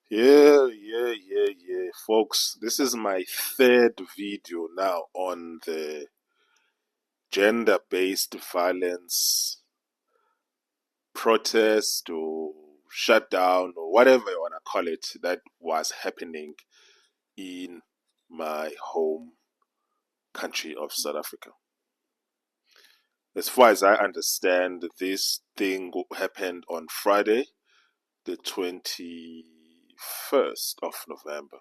Yeah. Folks, this is my third video now on the gender-based violence protest or shutdown or whatever you want to call it that was happening in my home country of South Africa. As far as I understand, this thing happened on Friday, the 21st of November.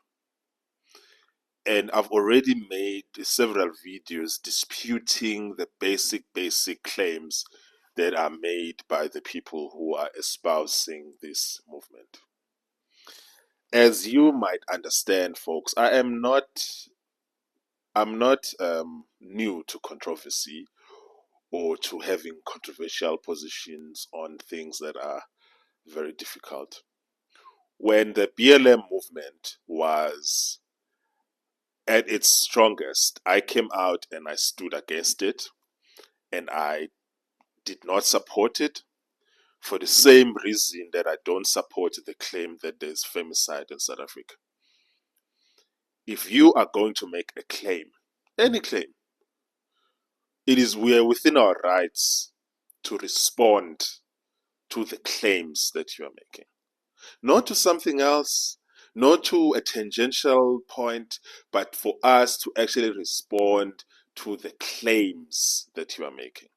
And I've already made several videos disputing the basic claims that are made by the people who are espousing this movement. As you might understand, folks, I'm not new to controversy or to having controversial positions on things that are very difficult. When the BLM movement was at its strongest, I came out and I stood against it, and I did not support it for the same reason that I don't support the claim that there's femicide in South Africa. If you are going to make a claim, any claim, we are within our rights to respond to the claims that you are making. Not to something else, not to a tangential point, but for us to actually respond to the claims that you are making.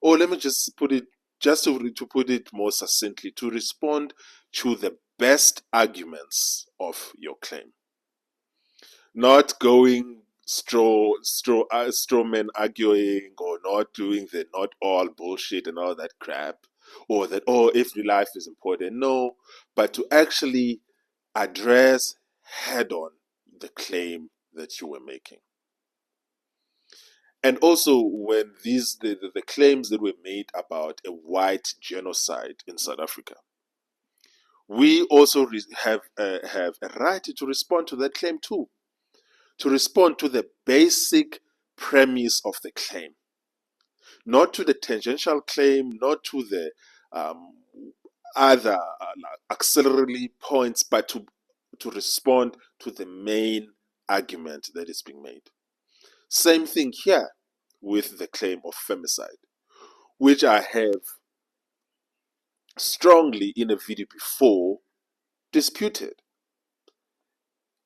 Or let me just put it, to put it more succinctly, to respond to the best arguments of your claim. Not going straw men arguing, or not doing the not all bullshit and all that crap, or that, oh, every life is important. No, but to actually address head on the claim that you were making. And also, when the claims that were made about a white genocide in South Africa, we also have a right to respond to that claim too, to respond to the basic premise of the claim, not to the tangential claim, not to the other auxiliary points, but to respond to the main argument that is being made. Same thing here with the claim of femicide, which I have strongly in a video before disputed.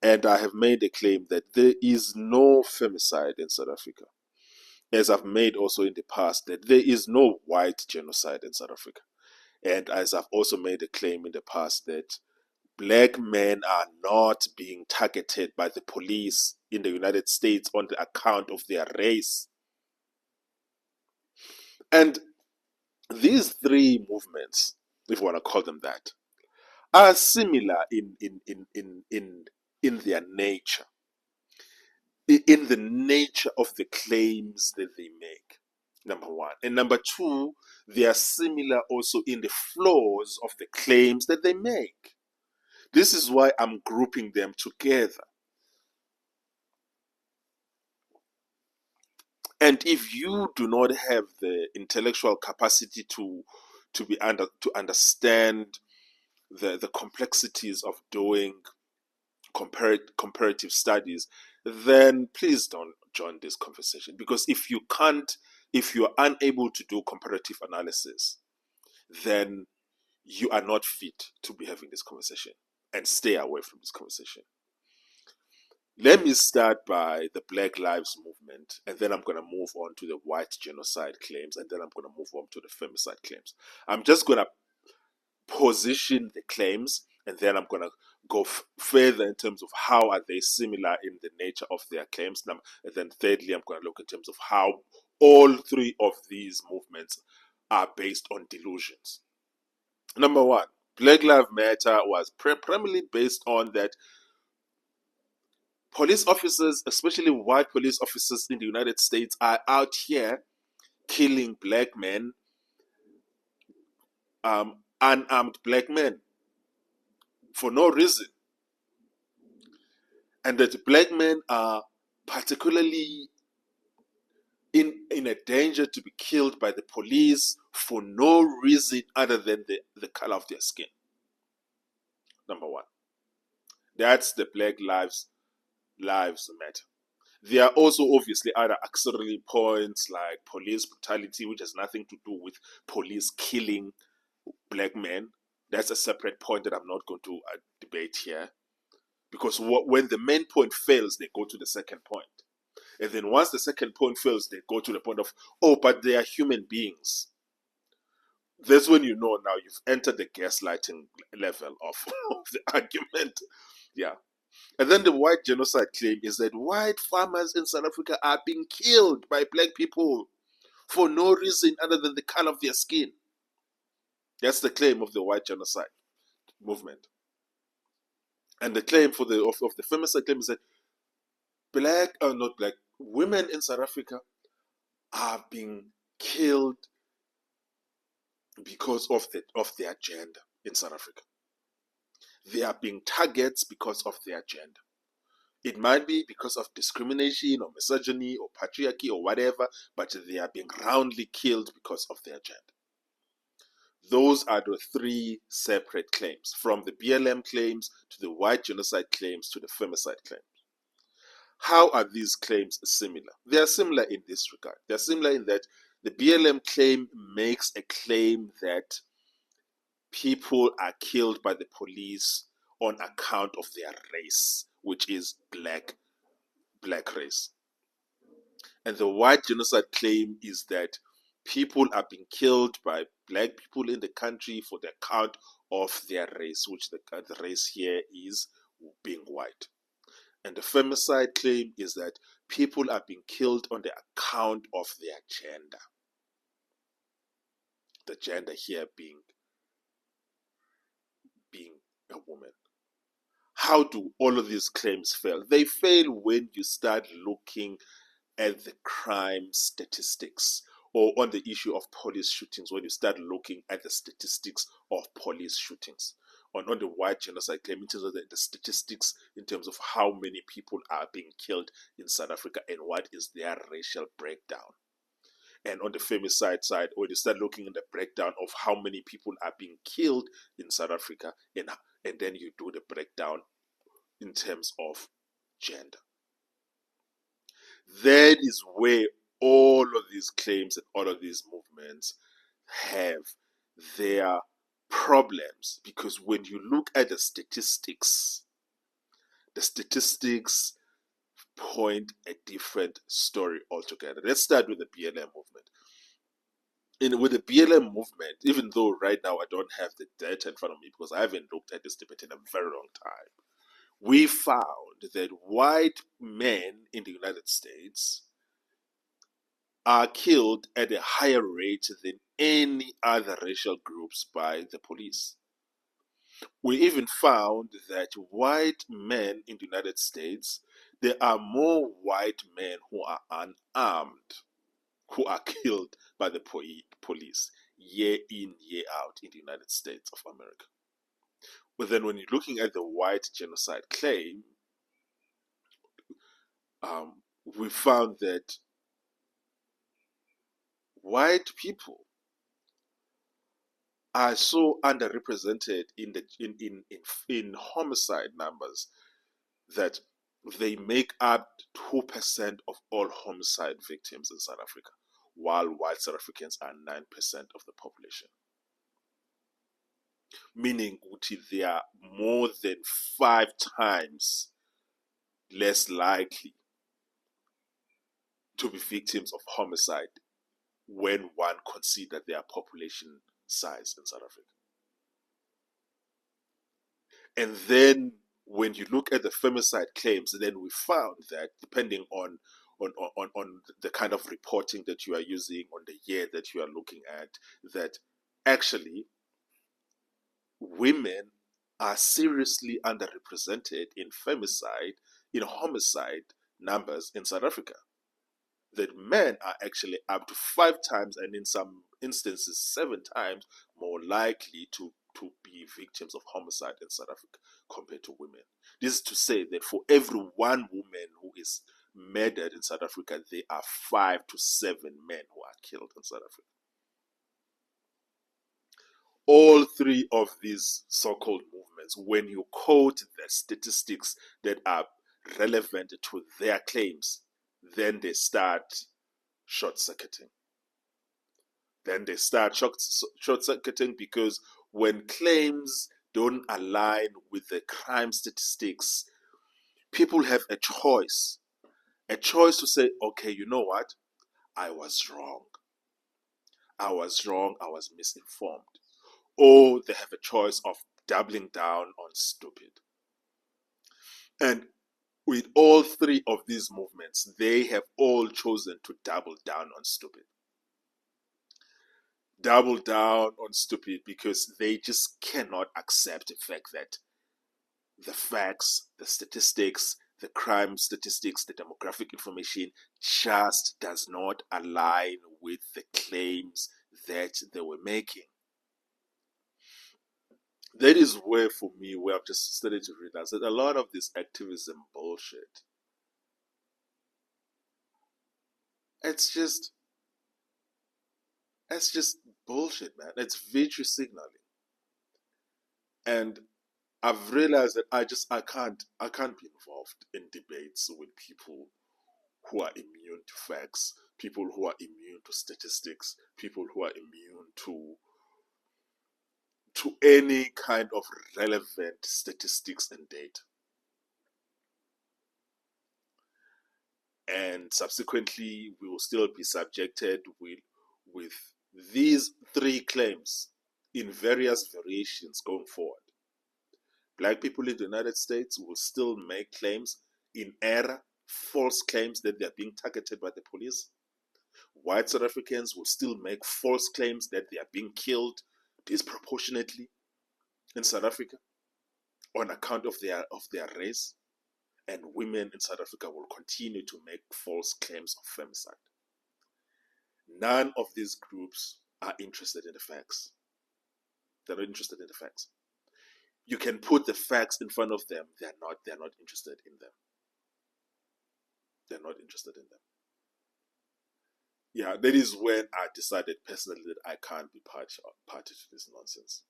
And I have made a claim that there is no femicide in South Africa. As I've made also in the past that there is no white genocide in South Africa. And as I've also made a claim in the past that black men are not being targeted by the police in the United States on the account of their race. And these three movements, if you want to call them that, are similar in their nature, in the nature of the claims that they make, number one. And number two, they are similar also in the flaws of the claims that they make. This is why I'm grouping them together. And if you do not have the intellectual capacity to understand the complexities of doing comparative studies, then please don't join this conversation. Because if you are unable to do comparative analysis, then you are not fit to be having this conversation, and stay away from this conversation. Let me start by the Black Lives Movement, and then I'm going to move on to the white genocide claims, and then I'm going to move on to the femicide claims. I'm just going to position the claims, and then I'm going to go further in terms of how are they similar in the nature of their claims. And then thirdly, I'm going to look in terms of how all three of these movements are based on delusions. Number one, Black Lives Matter was primarily based on that police officers, especially white police officers in the United States, are out here killing black men, unarmed black men, for no reason. And that black men are particularly in a danger to be killed by the police for no reason other than the color of their skin. number one. That's the Black Lives Matter. There are also obviously other auxiliary points like police brutality, which has nothing to do with police killing black men. That's a separate point that I'm not going to debate here. Because when the main point fails, they go to the second point. And then once the second point fails, they go to the point of, oh, but they are human beings. That's when you know now you've entered the gaslighting level of the argument. Yeah. And then the white genocide claim is that white farmers in South Africa are being killed by black people for no reason other than the color of their skin. That's the claim of the white genocide movement. And the claim for of the femicide claim is that women in South Africa are being killed because of their gender in South Africa. They are being targets because of their gender. It might be because of discrimination or misogyny or patriarchy or whatever, but they are being roundly killed because of their gender. Those are the three separate claims, from the BLM claims to the white genocide claims to the femicide claims. How are these claims similar? They are similar in this regard. They are similar in that the BLM claim makes a claim that people are killed by the police on account of their race, which is black race. And the white genocide claim is that people are being killed by black people in the country for the account of their race, which the race here is being white. And the femicide claim is that people are being killed on the account of their gender. The gender here being a woman. How do all of these claims fail? They fail when you start looking at the crime statistics, or on the issue of police shootings, when you start looking at the statistics of police shootings. On the white genocide claim, in terms of the statistics, in terms of how many people are being killed in South Africa and what is their racial breakdown. And on the femicide side, when you start looking at the breakdown of how many people are being killed in South Africa, and then you do the breakdown in terms of gender. That is where all of these claims and all of these movements have their problems, because when you look at the statistics point a different story altogether. Let's start with the BLM movement. With the BLM movement, even though right now I don't have the data in front of me because I haven't looked at this debate in a very long time, we found that white men in the United States are killed at a higher rate than any other racial groups by the police. We even found that white men in the United States, there are more white men who are unarmed who are killed by the police year in, year out in the United States of America. But then when you're looking at the white genocide claim, we found that white people are so underrepresented in homicide numbers that they make up 2% of all homicide victims in South Africa, while white South Africans are 9% of the population. Meaning they are more than 5 times less likely to be victims of homicide when one considers their population size in South Africa. And then when you look at the femicide claims, then we found that depending on the kind of reporting that you are using, on the year that you are looking at, that actually women are seriously underrepresented in femicide, in homicide numbers in South Africa. That men are actually up to 5 times, and in some instances 7 times more likely to be victims of homicide in South Africa compared to women. This is to say that for every 1 woman who is murdered in South Africa, there are 5 to 7 men who are killed in South Africa. All 3 of these so-called movements instance, when you quote the statistics that are relevant to their claims, then they start short-circuiting. Short-circuiting because when claims don't align with the crime statistics, people have a choice to say, okay, you know what? I was wrong. I was misinformed. Or they have a choice of doubling down on stupid. And with all three of these movements, they have all chosen to double down on stupid. Double down on stupid because they just cannot accept the fact that the facts, the statistics, the crime statistics, the demographic information just does not align with the claims that they were making. That is where, for me, where I've just started to realize that a lot of this activism bullshit, it's just bullshit, man. It's virtue signaling. And I've realized that I can't be involved in debates with people who are immune to facts, people who are immune to statistics, people who are immune to any kind of relevant statistics and data. And subsequently, we will still be subjected with these three claims in various variations going forward. Black people in the United States will still make claims in error, false claims that they are being targeted by the police. White South Africans will still make false claims that they are being killed disproportionately in South Africa on account of their race. And women in South Africa will continue to make false claims of femicide. None of these groups are interested in the facts. They're not interested in the facts. You can put the facts in front of them. They're not interested in them. They're not interested in them. Yeah, that is when I decided personally that I can't be party to this nonsense.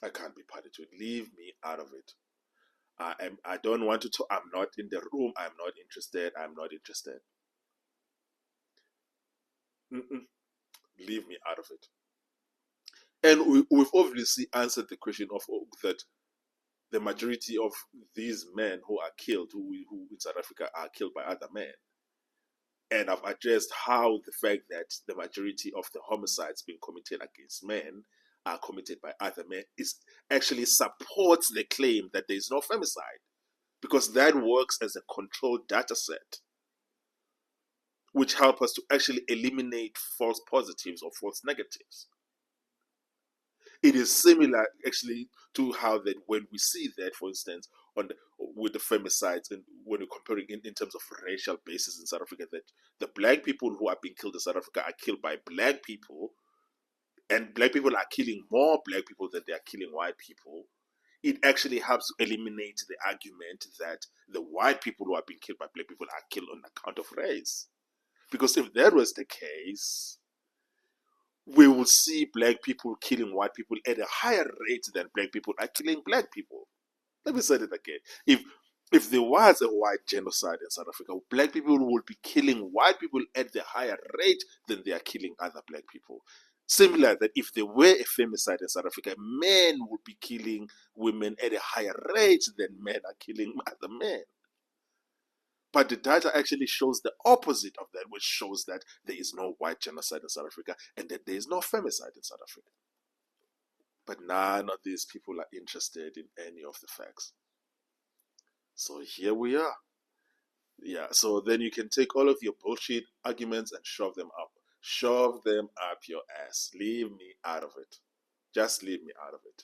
I can't be party to it. Leave me out of it. I don't want to talk. I'm not in the room. I'm not interested. I'm not interested. Leave me out of it. And we've obviously answered the question of that the majority of these men who are killed, who in South Africa are killed by other men. And I've addressed how the fact that the majority of the homicides being committed against men are committed by other men is actually supports the claim that there is no femicide, because that works as a controlled data set, which help us to actually eliminate false positives or false negatives. It is similar actually to how that when we see that, for instance, with the femicides, and when we're comparing in terms of racial basis in South Africa, that the black people who are being killed in South Africa are killed by black people, and black people are killing more black people than they are killing white people. It actually helps to eliminate the argument that the white people who are being killed by black people are killed on account of race. Because if that was the case, we will see black people killing white people at a higher rate than black people are killing black people. Let me say it again. If there was a white genocide in South Africa, black people would be killing white people at the higher rate than they are killing other black people. Similar that if there were a femicide in South Africa, men would be killing women at a higher rate than men are killing other men. But the data actually shows the opposite of that, which shows that there is no white genocide in South Africa and that there is no femicide in South Africa. But none of these people are interested in any of the facts. So here we are. Yeah, so then you can take all of your bullshit arguments and shove them up. Shove them up your ass. Leave me out of it. Just leave me out of it.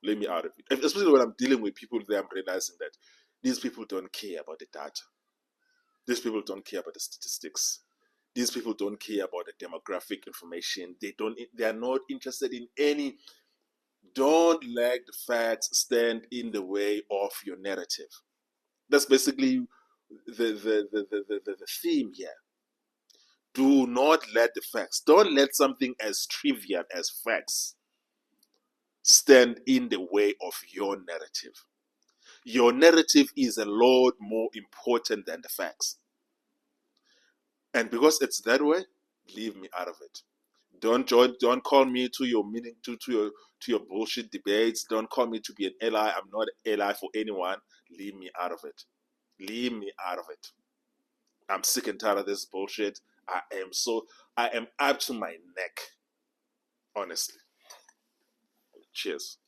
Leave me out of it. Especially when I'm dealing with people there, I'm realizing that these people don't care about the data. These people don't care about the statistics. These people don't care about the demographic information. They are not interested in any. Don't let the facts stand in the way of your narrative. That's basically the theme here. Do not let the facts. Don't let something as trivial as facts stand in the way of your narrative. Your narrative is a lot more important than the facts. And because it's that way, leave me out of it. Don't call me to your meaning to your bullshit debates. Don't call me to be an ally. I'm not an ally for anyone. Leave me out of it. Leave me out of it. I'm sick and tired of this bullshit. I am up to my neck. Honestly. Cheers.